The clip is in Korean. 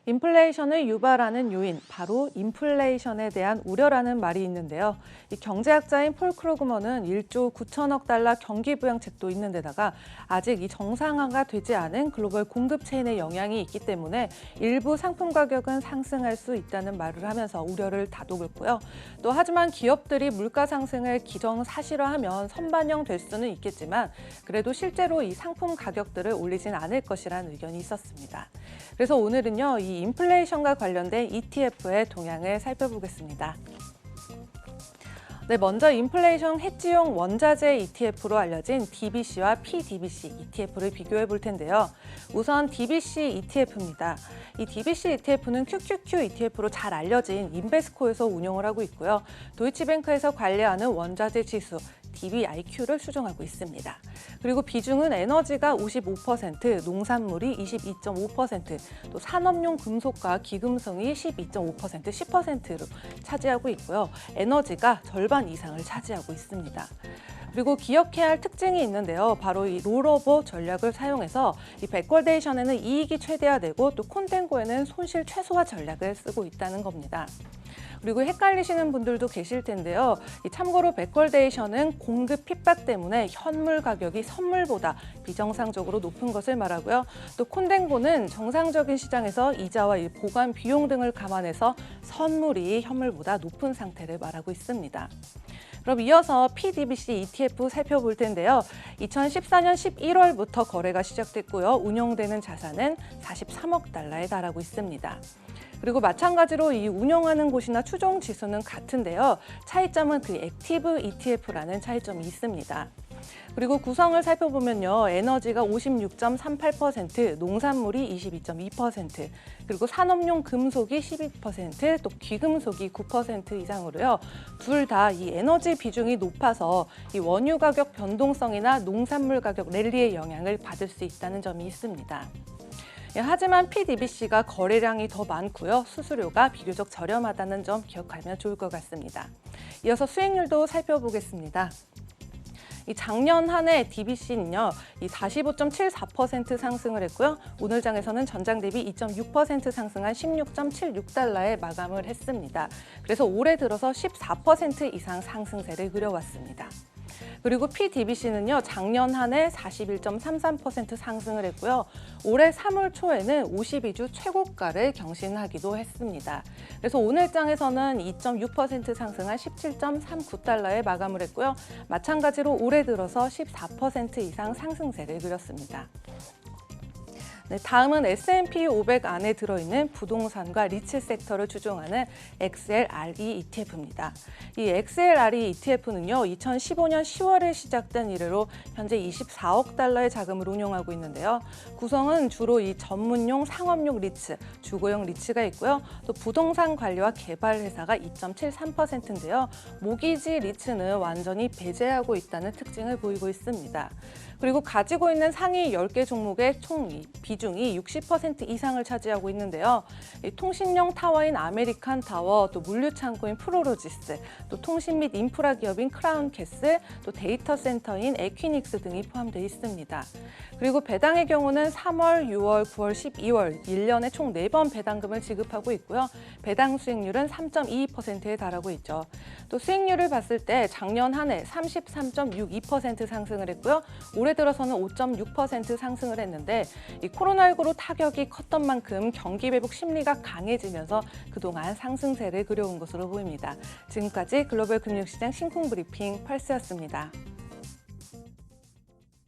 인플레이션을 유발하는 요인, 바로 인플레이션에 대한 우려라는 말이 있는데요. 이 경제학자인 폴 크루그먼은 1조 9천억 달러 경기부양책도 있는 데다가 아직 이 정상화가 되지 않은 글로벌 공급 체인의 영향이 있기 때문에 일부 상품 가격은 상승할 수 있다는 말을 하면서 우려를 다독였고요. 또 하지만 기업들이 물가 상승을 기정사실화하면 선반영될 수는 있겠지만 그래도 실제로 이 상품 가격들을 올리진 않을 것이라는 의견이 있었습니다. 그래서 오늘은요, 이 인플레이션과 관련된 ETF의 동향을 살펴보겠습니다. 네, 먼저 인플레이션 해지용 원자재 ETF로 알려진 DBC와 PDBC ETF를 비교해 볼 텐데요. 우선 DBC ETF입니다. 이 DBC ETF는 QQQ ETF로 잘 알려진 인베스코에서 운용을 하고 있고요. 도이치뱅크에서 관리하는 원자재 지수 DBIQ를 수정하고 있습니다. 그리고 비중은 에너지가 55%, 농산물이 22.5%, 또 산업용 금속과 기금성이 12.5%, 10%로 차지하고 있고요. 에너지가 절반 이상을 차지하고 있습니다. 그리고 기억해야 할 특징이 있는데요. 바로 이 롤오버 전략을 사용해서 이 백월데이션에는 이익이 최대화되고 또 콘텐고에는 손실 최소화 전략을 쓰고 있다는 겁니다. 그리고 헷갈리시는 분들도 계실 텐데요. 참고로 백월데이션은 공급 핍박 때문에 현물 가격이 선물보다 비정상적으로 높은 것을 말하고요. 또 콘덴고는 정상적인 시장에서 이자와 보관 비용 등을 감안해서 선물이 현물보다 높은 상태를 말하고 있습니다. 그럼 이어서 PDBC ETF 살펴볼 텐데요. 2014년 11월부터 거래가 시작됐고요. 운용되는 자산은 43억 달러에 달하고 있습니다. 그리고 마찬가지로 이 운영하는 곳이나 추종 지수는 같은데요. 차이점은 그 액티브 ETF라는 차이점이 있습니다. 그리고 구성을 살펴보면요. 에너지가 56.38%, 농산물이 22.2%, 그리고 산업용 금속이 12%, 또 귀금속이 9% 이상으로요. 둘 다 이 에너지 비중이 높아서 이 원유 가격 변동성이나 농산물 가격 랠리의 영향을 받을 수 있다는 점이 있습니다. 하지만 PDBC가 거래량이 더 많고요. 수수료가 비교적 저렴하다는 점 기억하면 좋을 것 같습니다. 이어서 수익률도 살펴보겠습니다. 이 작년 한 해 DBC는요, 이 45.74% 상승을 했고요. 오늘 장에서는 전장 대비 2.6% 상승한 16.76달러에 마감을 했습니다. 그래서 올해 들어서 14% 이상 상승세를 그려왔습니다. 그리고 PDBC는요, 작년 한 해 41.33% 상승을 했고요. 올해 3월 초에는 52주 최고가를 경신하기도 했습니다. 그래서 오늘 장에서는 2.6% 상승한 17.39달러에 마감을 했고요. 마찬가지로 올해 들어서 14% 이상 상승세를 그렸습니다. 네, 다음은 S&P 500 안에 들어있는 부동산과 리츠 섹터를 추종하는 XLRE ETF입니다. 이 XLRE ETF는요, 2015년 10월에 시작된 이래로 현재 24억 달러의 자금을 운용하고 있는데요. 구성은 주로 이 전문용, 상업용 리츠, 주거용 리츠가 있고요. 또 부동산 관리와 개발 회사가 2.73%인데요. 모기지 리츠는 완전히 배제하고 있다는 특징을 보이고 있습니다. 그리고 가지고 있는 상위 10개 종목의 총 비중이 60% 이상을 차지하고 있는데요. 통신용 타워인 아메리칸 타워, 또 물류창고인 프로로지스, 또 통신 및 인프라 기업인 크라운 캐슬, 또 데이터 센터인 에퀴닉스 등이 포함되어 있습니다. 그리고 배당의 경우는 3월, 6월, 9월, 12월 1년에 총 4번 배당금을 지급하고 있고요. 배당 수익률은 3.22%에 달하고 있죠. 또 수익률을 봤을 때 작년 한 해 33.62% 상승을 했고요. 올해 들어서는 5.6% 상승을 했는데 이 코로나19로 타격이 컸던 만큼 경기 회복 심리가 강해지면서 그동안 상승세를 그려온 것으로 보입니다. 지금까지 글로벌 금융시장 신쿵 브리핑 펄스였습니다.